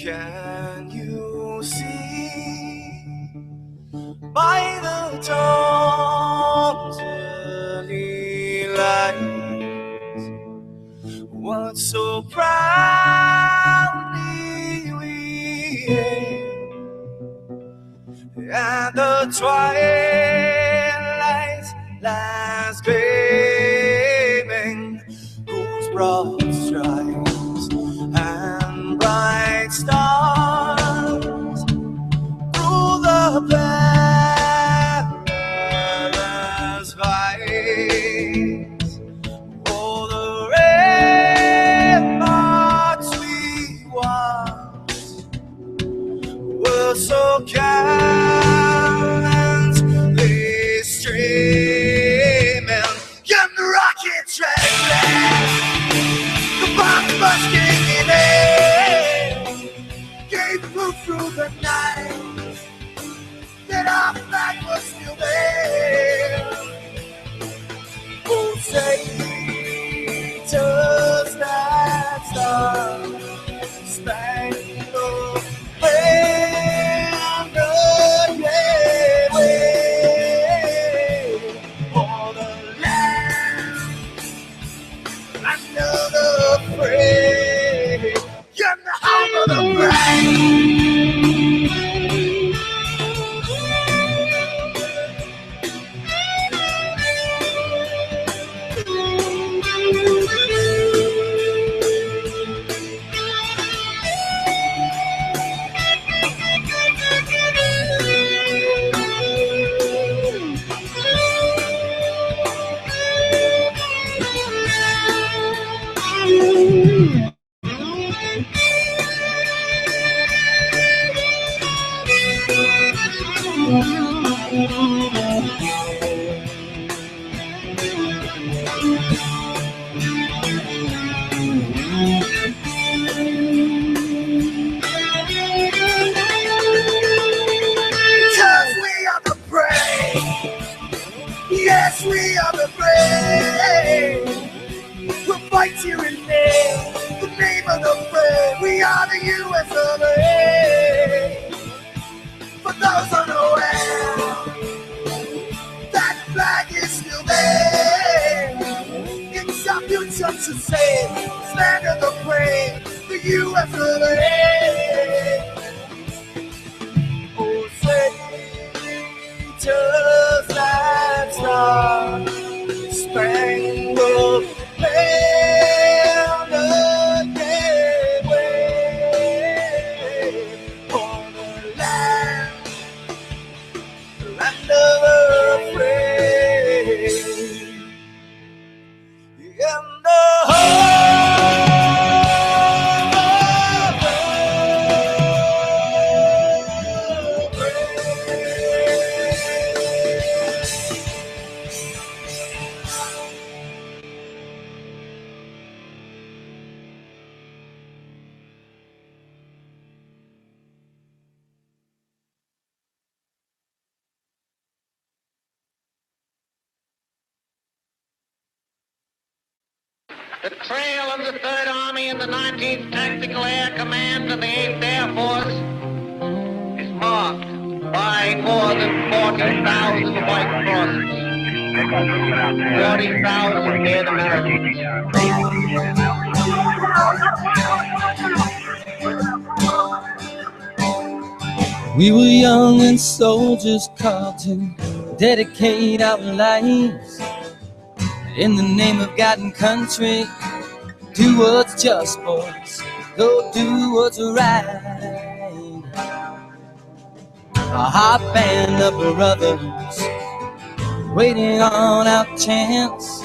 Can you see by the dawn's early light what so proudly we hailed at the twilight's last gleaming, whose broad stripes and bright stars through the perilous fight, oh, the ramparts we watched were so gallantly streaming, and the rocket track, the bombs bursting in air, gave proof through the night that our flag was still there. Oh, say, does that star-spangled banner yet wave for the land under the frame, and the home of the brave. Because we are the brave. Yes, we are the brave. We'll fight here in name, the name of the brave. We are the U.S. of A. For those unaware, that flag is still there. It's our future to save. Stand of the brave, the U.S. of A. Oh, say, does that star-spangled banner yet wave for the land under the frame, and the The trail of the 3rd Army and the 19th Tactical Air Command of the 8th Air Force is marked by more than 40,000 white crosses, 40,000 dead Americans. We were young and soldiers called to dedicate our lives in the name of God and country. Do what's just, boys. Go do what's right. A hot band of brothers waiting on our chance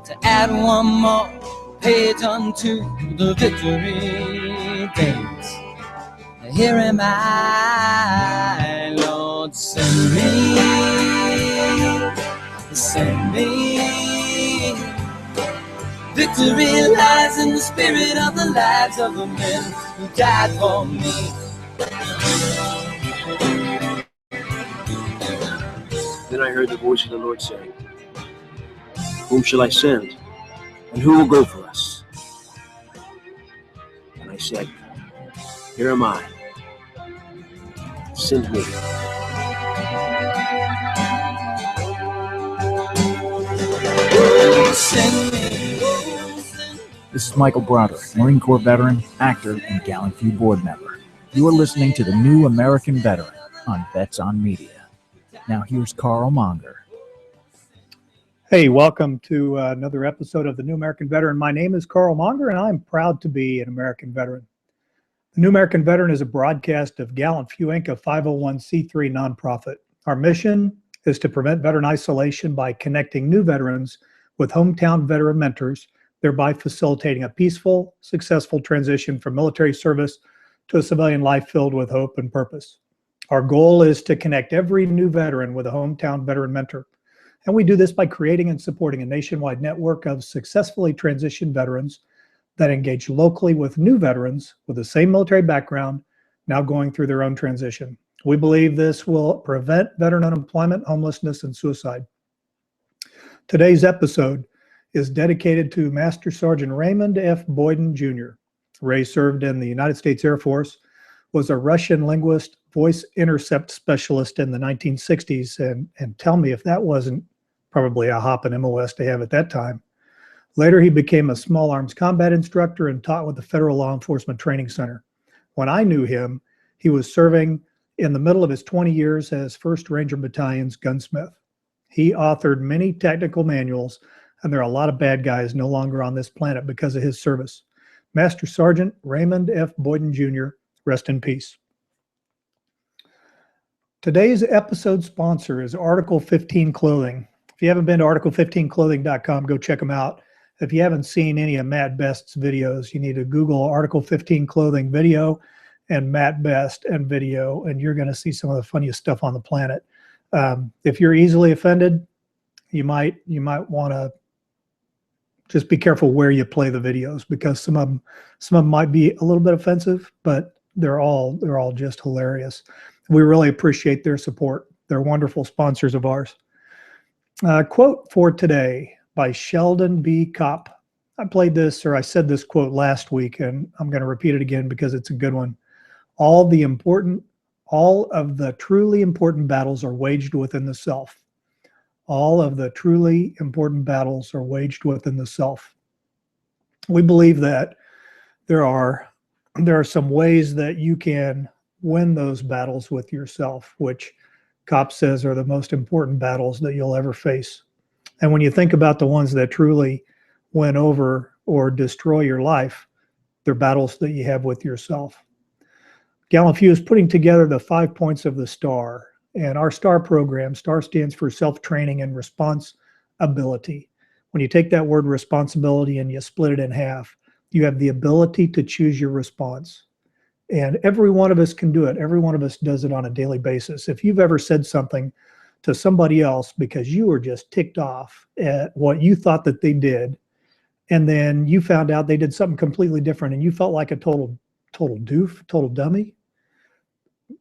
to add one more page unto the victory dance. Here am I, Lord, send me, send me. Victory lies in the spirit of the lives of the men who died for me. Then I heard the voice of the Lord saying, whom shall I send, and who will go for us? And I said, Here am I. Send me. This is Michael Broderick, Marine Corps veteran, actor, and Gallant Few board member. You are listening to the New American Veteran on Vets on Media. Now here's Carl Monger. Hey, welcome to another episode of the New American Veteran. My name is Carl Monger, and I'm proud to be an American veteran. The New American Veteran is a broadcast of Gallant Few Inc., a 501c3 nonprofit. Our mission is to prevent veteran isolation by connecting new veterans with hometown veteran mentors, thereby facilitating a peaceful, successful transition from military service to a civilian life filled with hope and purpose. Our goal is to connect every new veteran with a hometown veteran mentor. And we do this by creating and supporting a nationwide network of successfully transitioned veterans that engage locally with new veterans with the same military background, now going through their own transition. We believe this will prevent veteran unemployment, homelessness, and suicide. Today's episode is dedicated to Master Sergeant Raymond F. Boyden, Jr. Ray served in the United States Air Force, was a Russian linguist, voice intercept specialist in the 1960s, and tell me if that wasn't probably a hop in MOS to have at that time. Later, he became a small arms combat instructor and taught with the Federal Law Enforcement Training Center. When I knew him, he was serving in the middle of his 20 years as 1st Ranger Battalion's gunsmith. He authored many technical manuals, and there are a lot of bad guys no longer on this planet because of his service. Master Sergeant Raymond F. Boyden, Jr., rest in peace. Today's episode sponsor is Article 15 Clothing. If you haven't been to article15clothing.com, go check them out. If you haven't seen any of Matt Best's videos, you need to Google Article 15 Clothing video and Matt Best and video, and you're going to see some of the funniest stuff on the planet. If you're easily offended, you might want to just be careful where you play the videos, because some of them might be a little bit offensive, but they're all just hilarious. We really appreciate their support. They're wonderful sponsors of ours. Quote for today by Sheldon B. Kopp. I said this quote last week, and I'm going to repeat it again because it's a good one. All of the truly important battles are waged within the self. All of the truly important battles are waged within the self. We believe that there are some ways that you can win those battles with yourself, which Kopp says are the most important battles that you'll ever face. And when you think about the ones that truly win over or destroy your life, they're battles that you have with yourself. Gallant Few is putting together the 5 points of the STAR. And our STAR program, STAR stands for self-training and response ability. When you take that word responsibility and you split it in half, you have the ability to choose your response. And every one of us can do it. Every one of us does it on a daily basis. If you've ever said something to somebody else because you were just ticked off at what you thought that they did, and then you found out they did something completely different and you felt like a total doof, total dummy,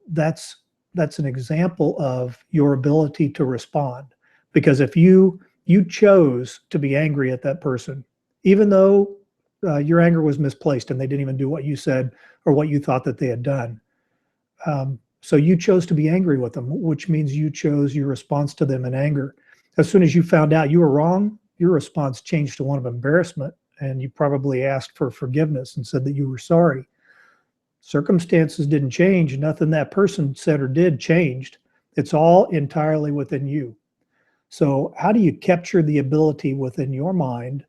that's an example of your ability to respond. Because if you chose to be angry at that person, even though your anger was misplaced and they didn't even do what you said or what you thought that they had done. So you chose to be angry with them, which means you chose your response to them in anger. As soon as you found out you were wrong, your response changed to one of embarrassment, and you probably asked for forgiveness and said that you were sorry. Circumstances didn't change. Nothing that person said or did changed. It's all entirely within you. So how do you capture the ability within your mind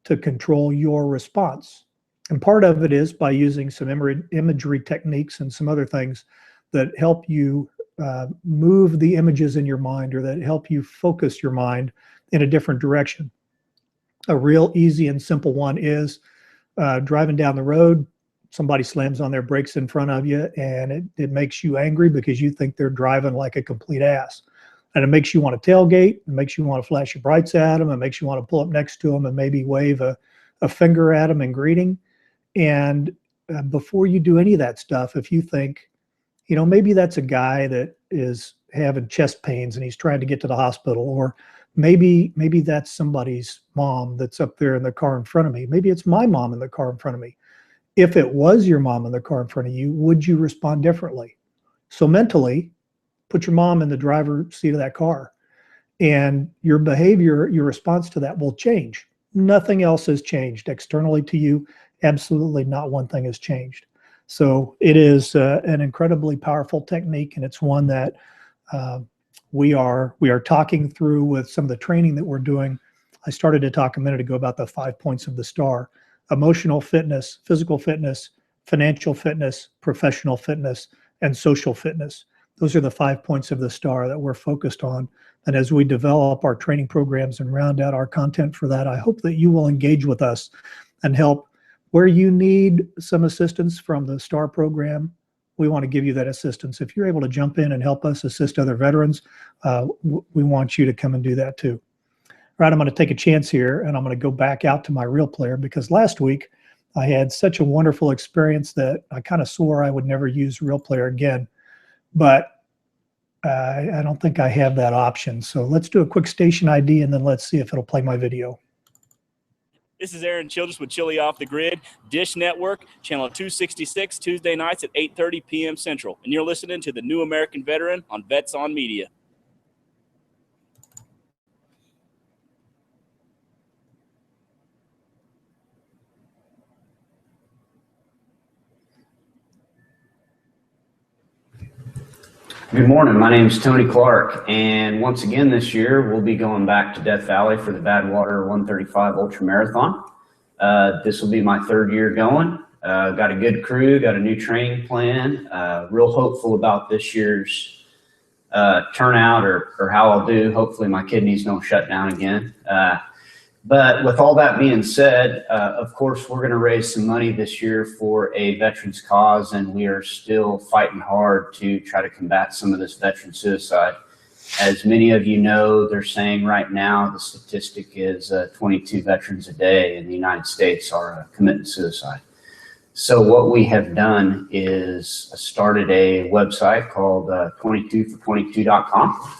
to control your response? And part of it is by using some imagery techniques and some other things that help you move the images in your mind, or that help you focus your mind in a different direction. A real easy and simple one is driving down the road, somebody slams on their brakes in front of you, and it makes you angry because you think they're driving like a complete ass. And it makes you want to tailgate, it makes you want to flash your brights at them, it makes you want to pull up next to them and maybe wave a finger at them in greeting. And before you do any of that stuff, if you think, maybe that's a guy that is having chest pains and he's trying to get to the hospital, or maybe that's somebody's mom that's up there in the car in front of me. Maybe it's my mom in the car in front of me. If it was your mom in the car in front of you, would you respond differently? So mentally, put your mom in the driver's seat of that car, and your behavior, your response to that will change. Nothing else has changed externally to you. Absolutely not one thing has changed. So it is an incredibly powerful technique, and it's one that we are talking through with some of the training that we're doing. I started to talk a minute ago about the 5 points of the STAR: emotional fitness, physical fitness, financial fitness, professional fitness, and social fitness. Those are the 5 points of the STAR that we're focused on. And as we develop our training programs and round out our content for that, I hope that you will engage with us and help where you need some assistance from the STAR program. We want to give you that assistance. If you're able to jump in and help us assist other veterans, we want you to come and do that too. All right, I'm going to take a chance here, and I'm going to go back out to my real player, because last week I had such a wonderful experience that I kind of swore I would never use real player again. But I don't think I have that option. So let's do a quick station ID, and then let's see if it'll play my video. This is Aaron Childress with Chili Off the Grid, Dish Network, channel 266, Tuesday nights at 8:30 p.m. Central. And you're listening to the New American Veteran on Vets on Media. Good morning. My name is Tony Clark, and once again this year we'll be going back to Death Valley for the Badwater 135 Ultra Marathon. This will be my third year going. Got a good crew, got a new training plan. Real hopeful about this year's turnout or how I'll do. Hopefully my kidneys don't shut down again. But with all that being said, of course, we're going to raise some money this year for a veterans cause, and we are still fighting hard to try to combat some of this veteran suicide. As many of you know, they're saying right now the statistic is 22 veterans a day in the United States are committing suicide. So what we have done is started a website called 22for22.com.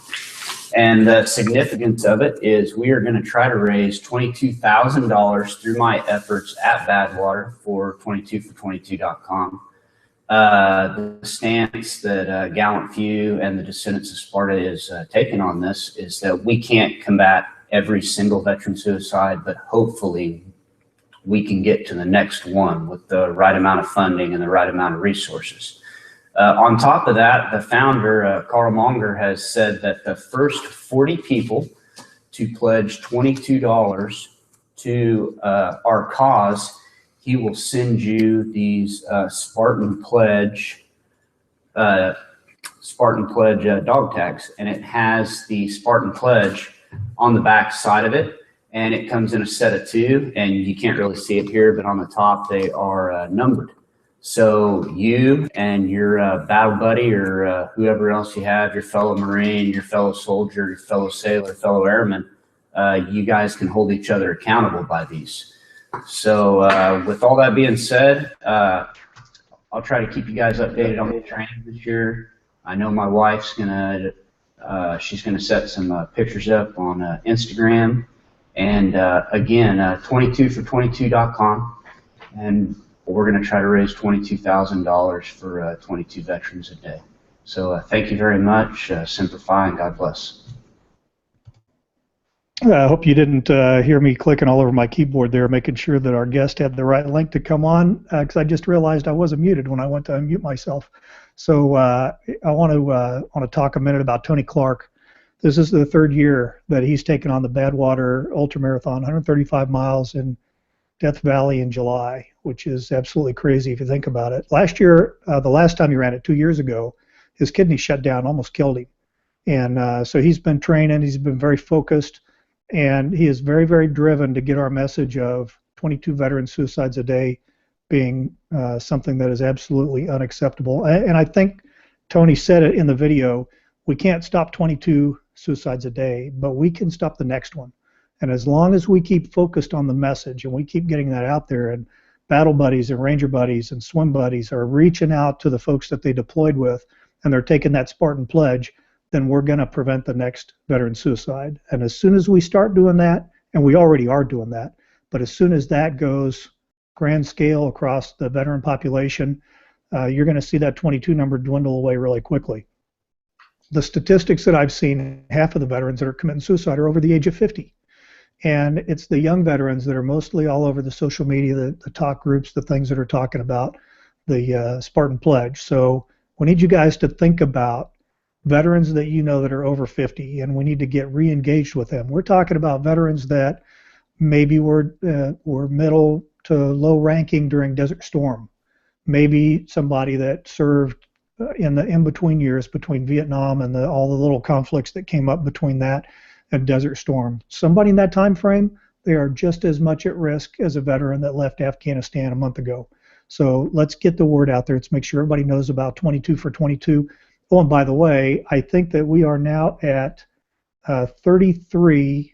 And the significance of it is we are going to try to raise $22,000 through my efforts at Badwater for 22for22.com. The stance that Gallant Few and the Descendants of Sparta is taking on this is that we can't combat every single veteran suicide, but hopefully we can get to the next one with the right amount of funding and the right amount of resources. On top of that, the founder, Carl Monger, has said that the first 40 people to pledge $22 to our cause, he will send you these Spartan Pledge dog tags, and it has the Spartan Pledge on the back side of it, and it comes in a set of 2, and you can't really see it here, but on the top they are numbered. So you and your battle buddy or whoever else you have, your fellow Marine, your fellow soldier, your fellow sailor, fellow airman, you guys can hold each other accountable by these. So with all that being said, I'll try to keep you guys updated on the training this year. I know my wife's she's gonna set some pictures up on Instagram, and again, 22for22.com, and we're going to try to raise $22,000 for 22 veterans a day. So thank you very much. Semper Fi, and God bless. I hope you didn't hear me clicking all over my keyboard there, making sure that our guest had the right link to come on, because I just realized I wasn't muted when I went to unmute myself. So I want to talk a minute about Tony Clark. This is the third year that he's taken on the Badwater Ultra Marathon, 135 miles in Death Valley in July, which is absolutely crazy if you think about it. Last year, the last time he ran it 2 years ago, his kidney shut down, almost killed him. And so he's been training, he's been very focused, and he is very, very driven to get our message of 22 veteran suicides a day being something that is absolutely unacceptable. And I think Tony said it in the video, we can't stop 22 suicides a day, but we can stop the next one. And as long as we keep focused on the message and we keep getting that out there, and battle buddies and ranger buddies and swim buddies are reaching out to the folks that they deployed with, and they're taking that Spartan pledge, then we're going to prevent the next veteran suicide. And as soon as we start doing that, and we already are doing that, but as soon as that goes grand scale across the veteran population, you're going to see that 22 number dwindle away really quickly. The statistics that I've seen, half of the veterans that are committing suicide are over the age of 50. And it's the young veterans that are mostly all over the social media, the talk groups, the things that are talking about the Spartan Pledge. So we need you guys to think about veterans that you know that are over 50, and we need to get re-engaged with them. We're talking about veterans that maybe were middle to low ranking during Desert Storm. Maybe somebody that served in the in-between years between Vietnam and all the little conflicts that came up between that and Desert Storm. Somebody in that time frame, they are just as much at risk as a veteran that left Afghanistan a month ago. So let's get the word out there. Let's make sure everybody knows about 22 for 22. Oh, and by the way, I think that we are now at 33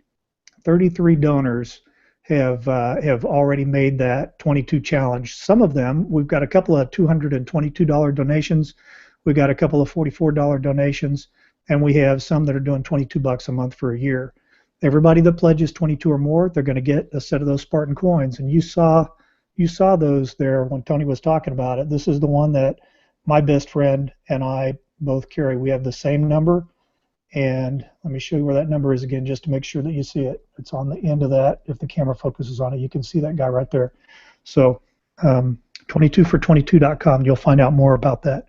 donors have already made that 22 challenge. Some of them, we've got a couple of $222 donations, we've got a couple of $44 donations, and we have some that are doing $22 a month for a year. Everybody that pledges 22 or more, they're going to get a set of those Spartan coins. And you saw those there when Tony was talking about it. This is the one that my best friend and I both carry. We have the same number. And let me show you where that number is again, just to make sure that you see it. It's on the end of that. If the camera focuses on it, you can see that guy right there. So 22for22.com, you'll find out more about that.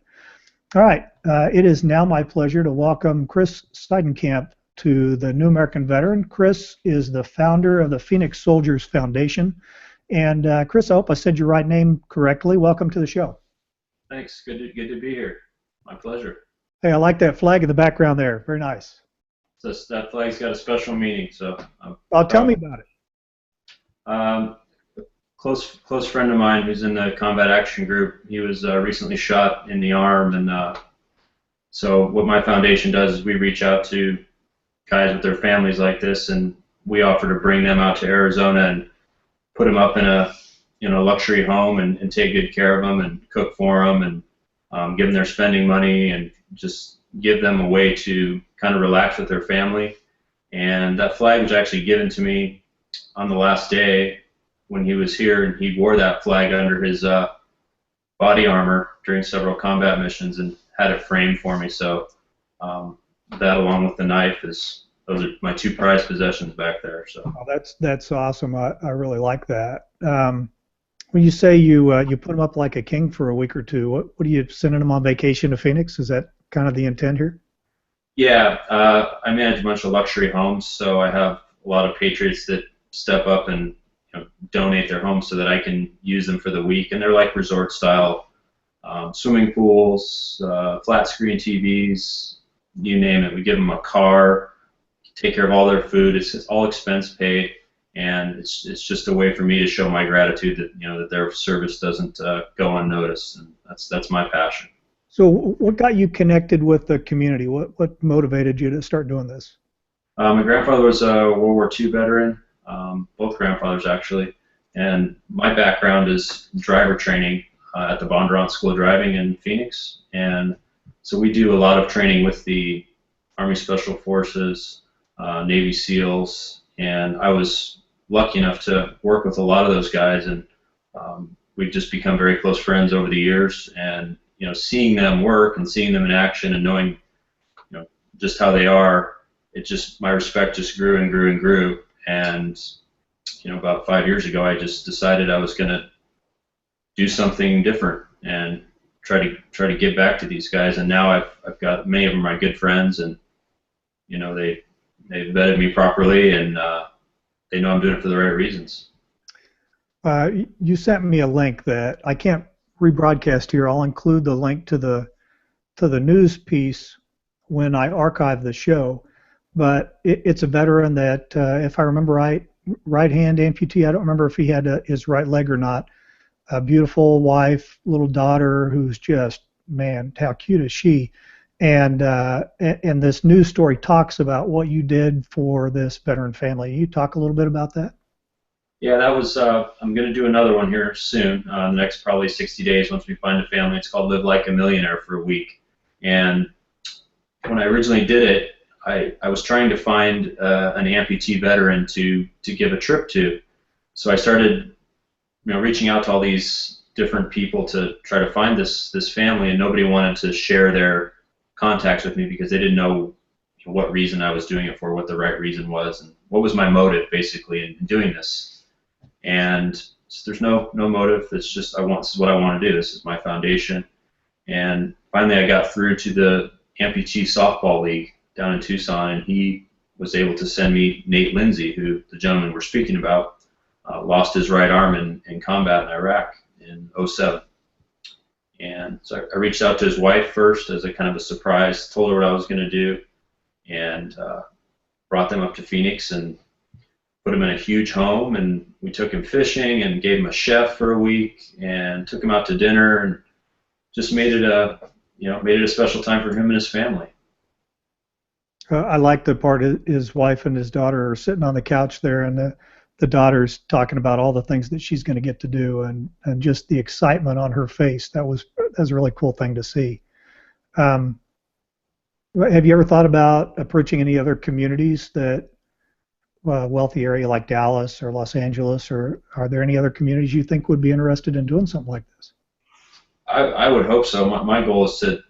All right, it is now my pleasure to welcome Chris Seidenkamp to the New American Veteran. Chris is the founder of the Phoenix Soldiers Foundation. And Chris, I hope I said your right name correctly. Welcome to the show. Thanks. Good to be here. My pleasure. Hey, I like that flag in the background there. Very nice. So that flag's got a special meaning. So. Tell me about it. A close friend of mine who's in the combat action group. He was recently shot in the arm, and so what my foundation does is we reach out to guys with their families like this, and we offer to bring them out to Arizona and put them up in a luxury home and take good care of them and cook for them and give them their spending money and just give them a way to kind of relax with their family. And that flag was actually given to me on the last day when he was here, and he wore that flag under his body armor during several combat missions and had it framed for me. So that, along with the knife, those are my two prized possessions back there. So that's awesome. I really like that. When you say you put them up like a king for a week or two, what are you sending them on vacation to Phoenix? Is that kind of the intent here? Yeah, I manage a bunch of luxury homes, so I have a lot of patriots that step up and donate their homes so that I can use them for the week, and they're like resort style swimming pools, flat screen TVs, you name it. We give them a car, take care of all their food. It's all expense paid, and it's just a way for me to show my gratitude that that their service doesn't go unnoticed, and that's my passion. So what got you connected with the community? What motivated you to start doing this? My grandfather was a World War II veteran, both grandfathers actually, and my background is driver training at the Bondurant School of Driving in Phoenix, and so we do a lot of training with the Army Special Forces, Navy SEALs, and I was lucky enough to work with a lot of those guys, and we've just become very close friends over the years. And seeing them work and seeing them in action and knowing just how they are, my respect just grew and grew and grew. And about 5 years ago, I just decided I was going to do something different and try to give back to these guys. And now I've got many of them are my good friends, and they've vetted me properly, and they know I'm doing it for the right reasons. You sent me a link that I can't rebroadcast here. I'll include the link to the news piece when I archive the show. But it's a veteran that, if I remember right hand amputee. I don't remember if he had his right leg or not. A beautiful wife, little daughter who's just, man, how cute is she? And this news story talks about what you did for this veteran family. You talk a little bit about that? Yeah, that was, I'm going to do another one here soon, the next probably 60 days once we find a family. It's called Live Like a Millionaire for a Week. And when I originally did it, I was trying to find an amputee veteran to give a trip to. So I started reaching out to all these different people to try to find this family, and nobody wanted to share their contacts with me because they didn't know what reason I was doing it for, what the right reason was, and what was my motive basically in doing this. And so there's no motive. It's just this is what I want to do. This is my foundation. And finally, I got through to the amputee softball league down in Tucson, and he was able to send me Nate Lindsay, who the gentleman we're speaking about lost his right arm in combat in Iraq in '07. And so I reached out to his wife first as a kind of a surprise, told her what I was going to do, and brought them up to Phoenix and put him in a huge home. And we took him fishing and gave him a chef for a week and took him out to dinner and just made it a special time for him and his family. I like the part his wife and his daughter are sitting on the couch there, and the daughter's talking about all the things that she's going to get to do, and just the excitement on her face. That was a really cool thing to see. Have you ever thought about approaching any other communities that wealthy area like Dallas or Los Angeles, or are there any other communities you think would be interested in doing something like this? I would hope so. My goal is to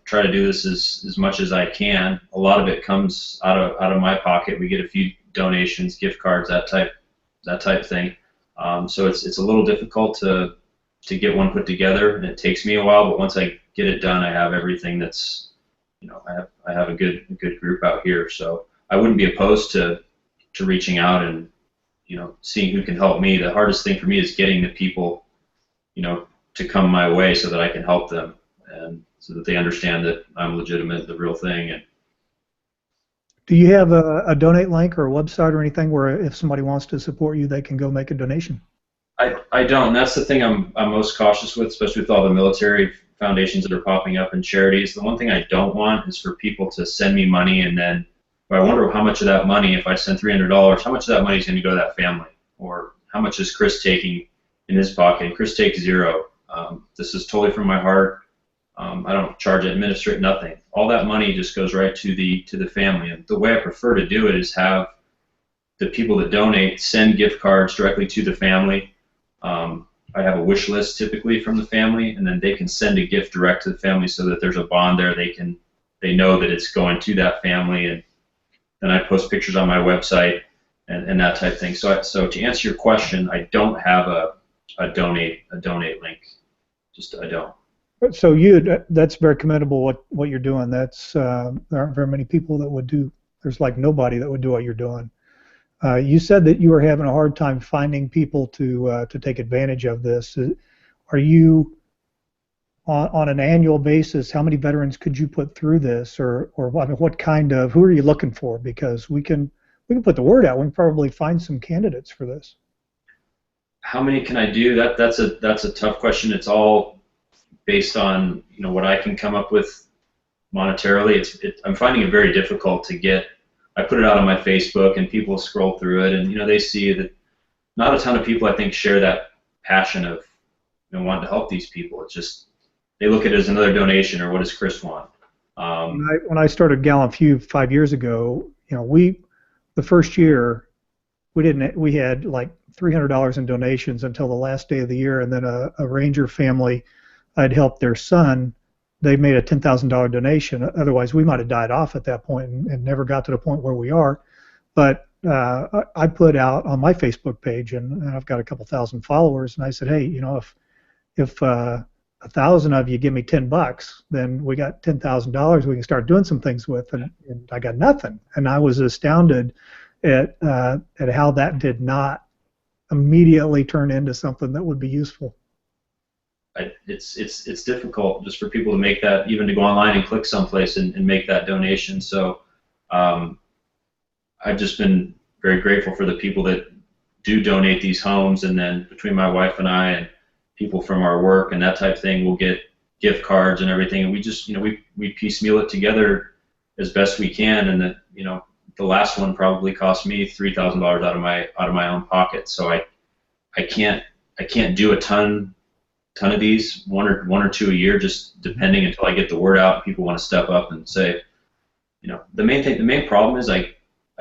try to do this as much as I can. A lot of it comes out of my pocket. We get a few donations, gift cards, that type thing. So it's a little difficult to get one put together, and it takes me a while. But once I get it done, I have everything that's I have a good group out here. So I wouldn't be opposed to reaching out and seeing who can help me. The hardest thing for me is getting the people to come my way so that I can help them, and so that they understand that I'm legitimate, the real thing. And do you have a donate link or a website or anything where if somebody wants to support you, they can go make a donation? I don't. That's the thing I'm most cautious with, especially with all the military foundations that are popping up and charities. The one thing I don't want is for people to send me money and then I wonder how much of that money, if I send $300, how much of that money is going to go to that family, or how much is Chris taking in his pocket? And Chris takes zero. This is totally from my heart. I don't charge administrative, nothing. All that money just goes right to the family. And the way I prefer to do it is have the people that donate send gift cards directly to the family. I have a wish list typically from the family, and then they can send a gift direct to the family so that there's a bond there. They know that it's going to that family, and then I post pictures on my website and that type of thing. So to answer your question, I don't have a donate link. I don't. So that's very commendable what you're doing. There aren't very many people that would do. There's like nobody that would do what you're doing. You said that you were having a hard time finding people to take advantage of this. Are you on an annual basis? How many veterans could you put through this, or I mean, what kind of? Who are you looking for? Because we can put the word out. We can probably find some candidates for this. How many can I do? That's a tough question. It's all based on what I can come up with monetarily. I'm finding it very difficult to get. I put it out on my Facebook, and people scroll through it, and they see that not a ton of people, I think, share that passion of wanting to help these people. It's just they look at it as another donation, or what does Chris want? When I started Gallant Few 5 years ago, the first year we had like $300 in donations until the last day of the year, and then a Ranger family I'd helped their son. They made a $10,000 donation. Otherwise, we might have died off at that point and never got to the point where we are. But I put out on my Facebook page, and I've got a couple thousand followers, and I said, hey, if 1,000 of you give me $10, then we got $10,000 we can start doing some things with. And I got nothing, and I was astounded at how that did not immediately turn into something that would be useful. It's difficult just for people to make that, even to go online and click someplace and make that donation. So I've just been very grateful for the people that do donate these homes, and then between my wife and I and people from our work and that type of thing, we'll get gift cards and everything, and we just we piecemeal it together as best we can. And the last one probably cost me $3,000 out of my own pocket. So I can't do a ton of these, one or two a year, just depending, until I get the word out and people want to step up and say, the main problem is I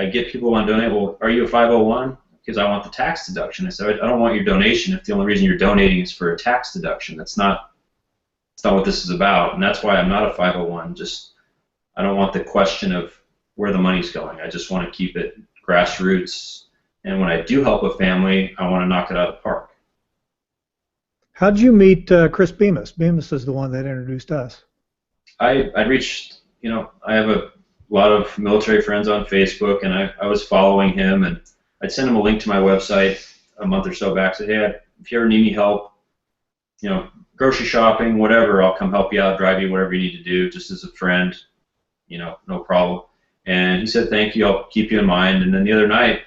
get people who want to donate. Well, are you a 501? because I want the tax deduction. I said, I don't want your donation if the only reason you're donating is for a tax deduction. That's not what this is about, and that's why I'm not a 501. Just, I don't want the question of where the money's going. I just want to keep it grassroots, and when I do help a family, I want to knock it out of the park. How did you meet Chris Bemis? Bemis is the one that introduced us. I reached, I have a lot of military friends on Facebook, and I was following him, and I'd send him a link to my website a month or so back. Said, hey, if you ever need any help, grocery shopping, whatever, I'll come help you out, drive you, whatever you need to do, just as a friend, no problem. And he said, thank you, I'll keep you in mind. And then the other night,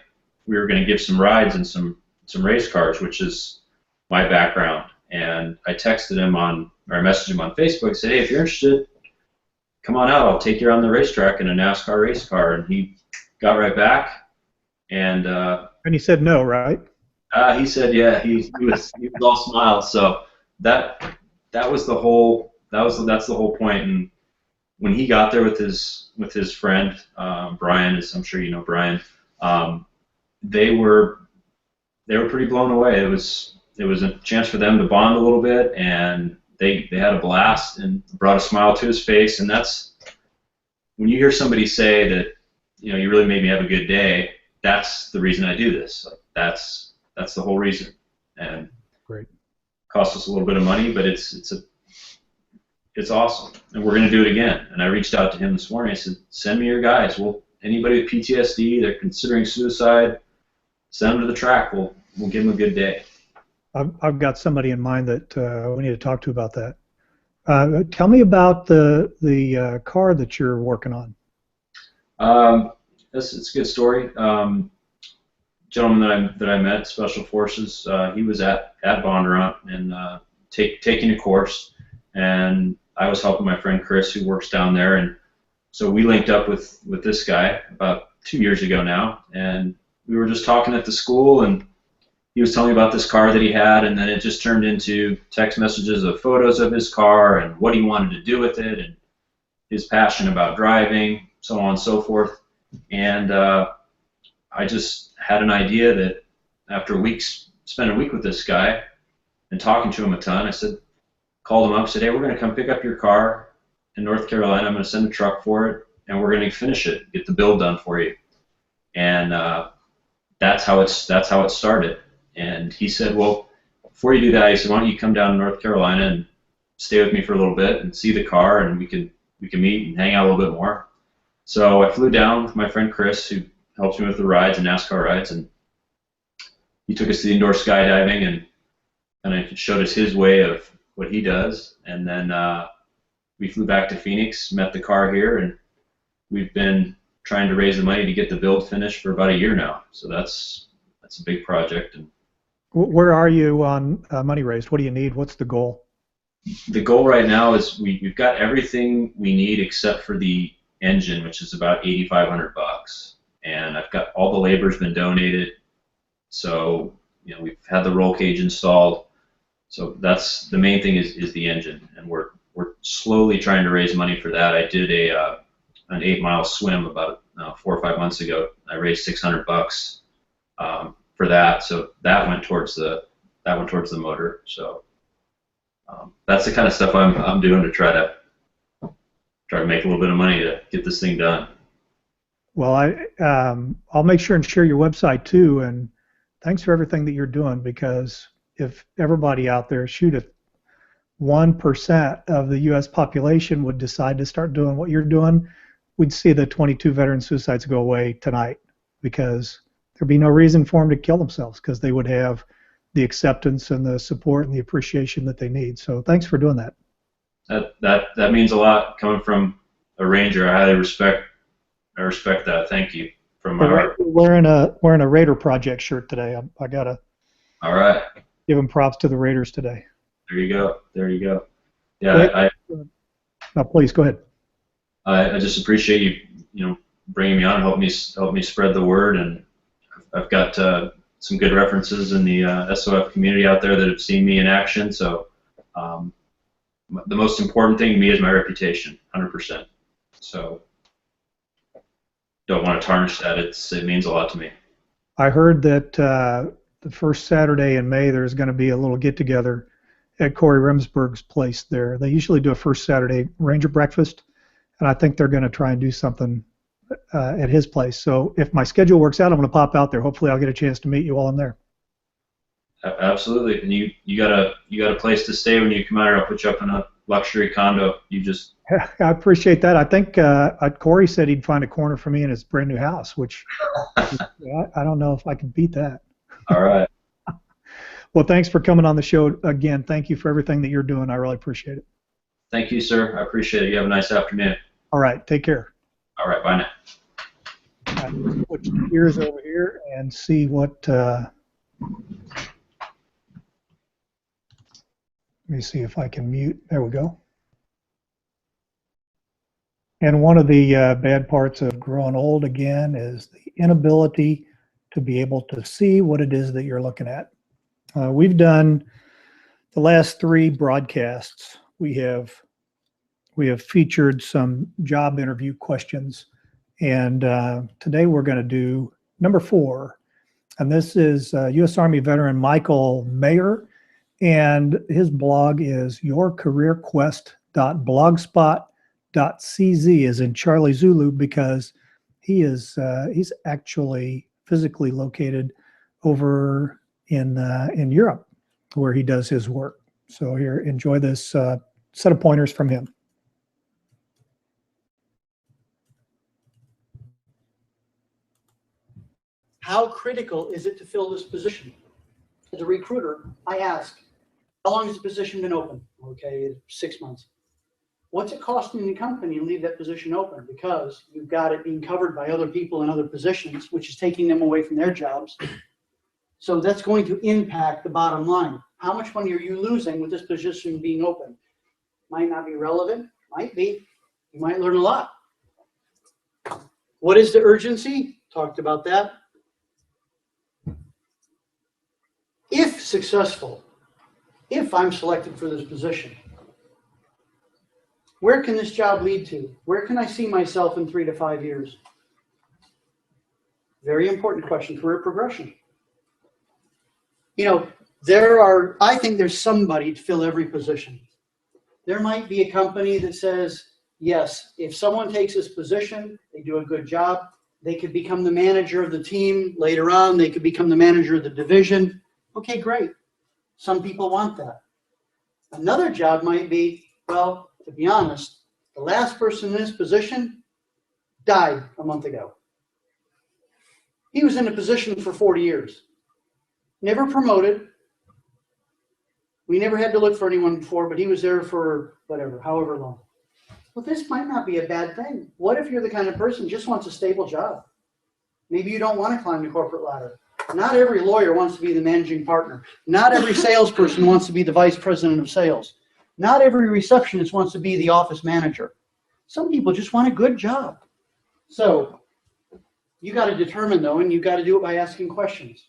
we were going to give some rides and some race cars, which is my background. And I texted him I messaged him on Facebook, said, hey, if you're interested, come on out, I'll take you around the racetrack in a NASCAR race car. And he got right back. And he said no, right? He said, yeah, he was all smiles. So that's the whole point. And when he got there with his friend Brian, as I'm sure you know Brian, they were pretty blown away. It was a chance for them to bond a little bit, and they had a blast and brought a smile to his face. And that's when you hear somebody say that, you really made me have a good day. That's the reason I do this. That's the whole reason. And great. Cost us a little bit of money, but it's awesome, and we're going to do it again. And I reached out to him this morning. I said, send me your guys. Anybody with PTSD, they're considering suicide, send them to the track. We'll give them a good day. I've got somebody in mind that we need to talk to about that. Tell me about the car that you're working on. It's a good story. Gentleman that I met, Special Forces, he was at Bondurant and taking a course, and I was helping my friend Chris, who works down there, and so we linked up with this guy about 2 years ago now, and we were just talking at the school, and he was telling me about this car that he had, and then it just turned into text messages of photos of his car and what he wanted to do with it and his passion about driving, so on and so forth. And I just had an idea that after spent a week with this guy and talking to him a ton, called him up, said, hey, we're going to come pick up your car in North Carolina. I'm going to send a truck for it, and we're going to finish it, get the build done for you. And that's how it started. And he said, well, before you do that, he said, why don't you come down to North Carolina and stay with me for a little bit and see the car, and we can meet and hang out a little bit more. So I flew down with my friend Chris, who helps me with the rides and NASCAR rides, and he took us to the indoor skydiving and showed us his way of what he does. And then we flew back to Phoenix, met the car here, and we've been trying to raise the money to get the build finished for about a year now. So that's a big project. And where are you on money raised? What do you need? What's the goal? The goal right now is we've got everything we need except for the engine, which is about $8,500, and I've got all the labor's been donated. So we've had the roll cage installed. So that's the main thing is the engine, and we're slowly trying to raise money for that. I did an 8-mile swim about 4 or 5 months ago. I raised $600 for that. So that went towards the motor. So that's the kind of stuff I'm doing to try to make a little bit of money to get this thing done. Well, I'll make sure and share your website too, and thanks for everything that you're doing, because if everybody out there, if 1% of the U.S. population would decide to start doing what you're doing, we'd see the 22 veteran suicides go away tonight, because there'd be no reason for them to kill themselves, because they would have the acceptance and the support and the appreciation that they need. So thanks for doing that. That means a lot coming from a Ranger. I highly respect that. Thank you from my heart. Wearing a Raider Project shirt today. I gotta. All right. Give them props to the Raiders today. There you go. Yeah. No, please go ahead. I just appreciate you bringing me on and help me spread the word, and I've got some good references in the SOF community out there that have seen me in action. So the most important thing to me is my reputation, 100%. So don't want to tarnish that. It means a lot to me. I heard that the first Saturday in May there's going to be a little get-together at Corey Remsburg's place there. They usually do a first Saturday Ranger breakfast, and I think they're going to try and do something at his place. So if my schedule works out, I'm going to pop out there. Hopefully I'll get a chance to meet you while I'm there. Absolutely. And you got a place to stay when you come out here. I'll put you up in a luxury condo. You just... I appreciate that. I think Corey said he'd find a corner for me in his brand new house, which I don't know if I can beat that. All right. Well, thanks for coming on the show again. Thank you for everything that you're doing. I really appreciate it. Thank you, sir. I appreciate it. You have a nice afternoon. All right. Take care. All right. Bye now. Let's switch gears over here and see what... let me see if I can mute. There we go. And one of the bad parts of growing old again is the inability to be able to see what it is that you're looking at. We've done the last 3 broadcasts. We have featured some job interview questions, and today we're going to do number 4. And this is U.S. Army veteran Michael Mayer, and his blog is yourcareerquest.blogspot.cz, as in Charlie Zulu, because he's actually physically located over in Europe where he does his work. So here, enjoy this set of pointers from him. How critical is it to fill this position? As a recruiter, I ask, how long has the position been open? Okay, 6 months. What's it costing the company to leave that position open? Because you've got it being covered by other people in other positions, which is taking them away from their jobs. So that's going to impact the bottom line. How much money are you losing with this position being open? Might not be relevant, might be. You might learn a lot. What is the urgency? Talked about that. If successful, if I'm selected for this position, where can this job lead to? Where can I see myself in 3 to 5 years? Very important question, career progression. You know, I think there's somebody to fill every position. There might be a company that says, yes, if someone takes this position, they do a good job, they could become the manager of the team later on, they could become the manager of the division. Okay, great. Some people want that. Another job might be, well, to be honest, the last person in this position died a month ago. He was in a position for 40 years. Never promoted. We never had to look for anyone before, but he was there for whatever, however long. Well, this might not be a bad thing. What if you're the kind of person who just wants a stable job? Maybe you don't want to climb the corporate ladder. Not every lawyer wants to be the managing partner. Not every salesperson wants to be the vice president of sales. Not every receptionist wants to be the office manager. Some people just want a good job. So you got to determine, though, and you got to do it by asking questions.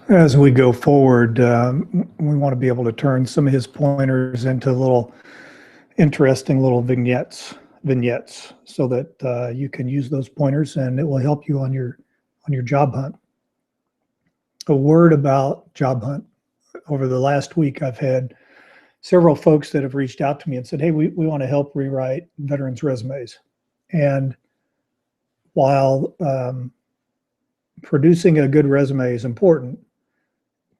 As we go forward, we want to be able to turn some of his pointers into little interesting little vignettes, so that you can use those pointers and it will help you on your job hunt. A word about job hunt. Over the last week, I've had several folks that have reached out to me and said, hey, we want to help rewrite veterans' resumes. And while producing a good resume is important,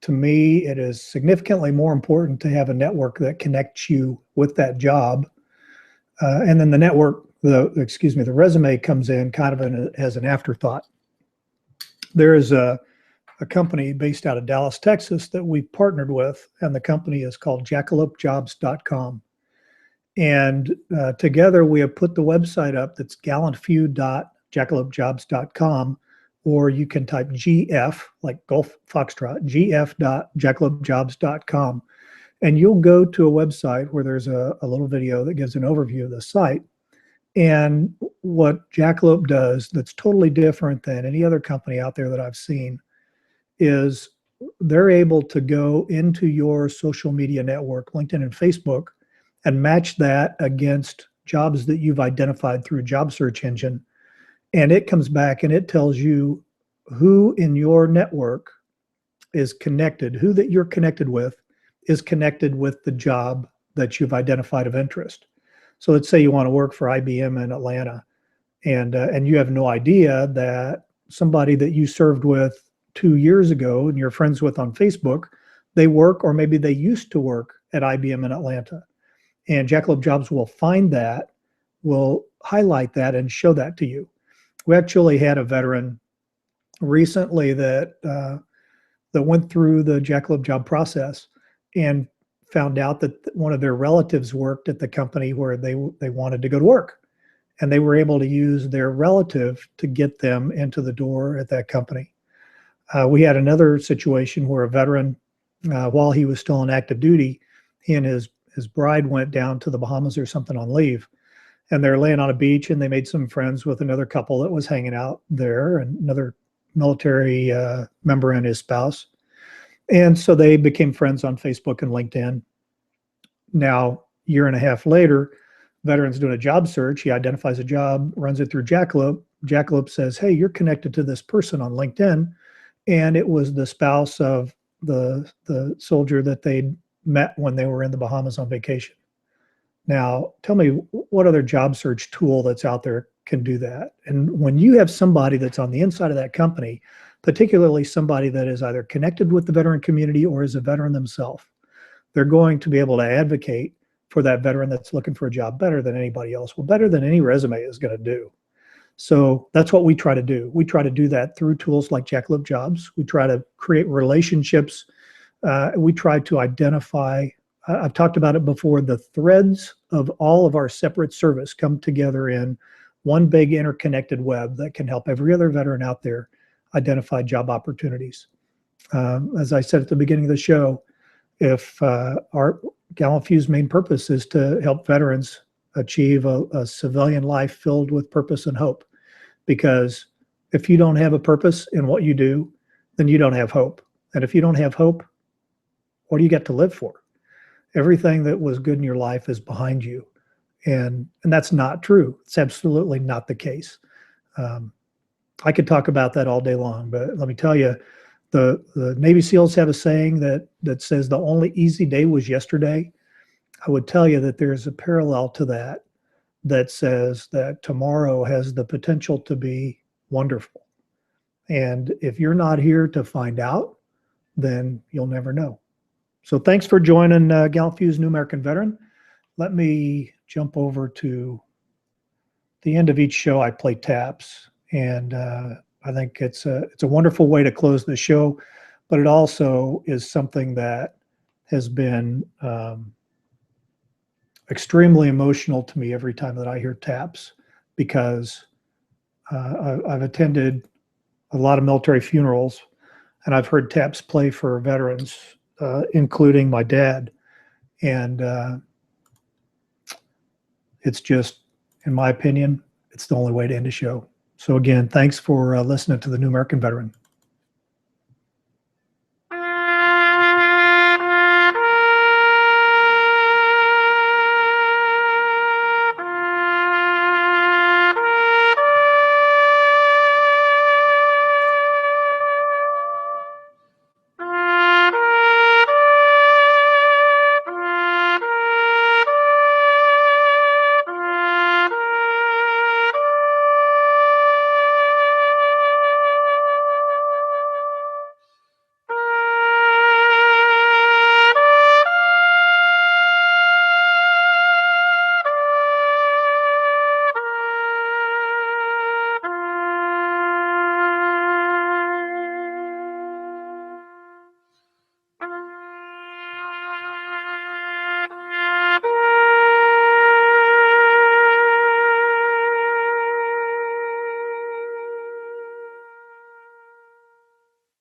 to me, it is significantly more important to have a network that connects you with that job. And then the resume comes in kind of as an afterthought. There is a company based out of Dallas, Texas that we've partnered with, and the company is called jackalopejobs.com. And together we have put the website up that's gallantfew.jackalopejobs.com, or you can type GF, like Golf Foxtrot, gf.jackalopejobs.com. And you'll go to a website where there's a little video that gives an overview of the site. And what Jackalope does that's totally different than any other company out there that I've seen is they're able to go into your social media network, LinkedIn and Facebook, and match that against jobs that you've identified through a job search engine. And it comes back and it tells you who in your network is connected, who that you're connected with is connected with the job that you've identified of interest. So let's say you want to work for IBM in Atlanta, and you have no idea that somebody that you served with 2 years ago and you're friends with on Facebook, they work, or maybe they used to work at IBM in Atlanta. And Jackalope Jobs will find that, will highlight that and show that to you. We actually had a veteran recently that went through the Jackalope job process and found out that one of their relatives worked at the company where they wanted to go to work. And they were able to use their relative to get them into the door at that company. We had another situation where a veteran, while he was still on active duty, he and his bride went down to the Bahamas or something on leave. And they're laying on a beach, and they made some friends with another couple that was hanging out there, and another military member and his spouse. And so they became friends on Facebook and LinkedIn. Now, a year and a half later, veteran's doing a job search. He identifies a job, runs it through Jackalope. Jackalope says, hey, you're connected to this person on LinkedIn. And it was the spouse of the soldier that they'd met when they were in the Bahamas on vacation. Now, tell me, what other job search tool that's out there can do that? And when you have somebody that's on the inside of that company, particularly somebody that is either connected with the veteran community or is a veteran themselves, they're going to be able to advocate for that veteran that's looking for a job better than anybody else. Well, better than any resume is going to do. So that's what we try to do. We try to do that through tools like Jackalope Jobs. We try to create relationships. We try to identify, I've talked about it before, the threads of all of our separate service come together in one big interconnected web that can help every other veteran out there identify job opportunities. As I said at the beginning of the show, if our Gallant Few's main purpose is to help veterans achieve a civilian life filled with purpose and hope. Because if you don't have a purpose in what you do, then you don't have hope. And if you don't have hope, what do you get to live for? Everything that was good in your life is behind you. And that's not true. It's absolutely not the case. I could talk about that all day long, but let me tell you, the Navy SEALs have a saying that says the only easy day was yesterday. I would tell you that there's a parallel to that says that tomorrow has the potential to be wonderful. And if you're not here to find out, then you'll never know. So thanks for joining Gallant Few's New American Veteran. Let me jump over to the end of each show. I play taps, and I think it's a wonderful way to close the show, but it also is something that has been extremely emotional to me every time that I hear taps, because I've attended a lot of military funerals, and I've heard taps play for veterans, including my dad. And it's just, in my opinion, it's the only way to end a show. So again, thanks for listening to the New American Veteran.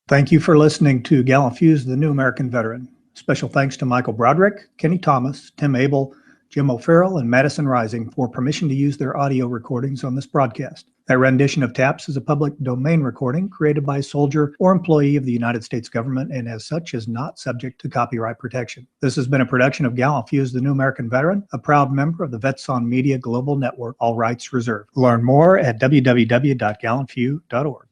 Thank you for listening to Gallant Few's The New American Veteran. Special thanks to Michael Broderick, Kenny Thomas, Tim Abel, Jim O'Farrell and Madison Rising for permission to use their audio recordings on this broadcast. That rendition of Taps is a public domain recording created by a soldier or employee of the United States government and as such is not subject to copyright protection. This has been a production of Gallant Few's The New American Veteran, a proud member of the Vets on Media Global Network, all rights reserved. Learn more at www.gallantfew.org.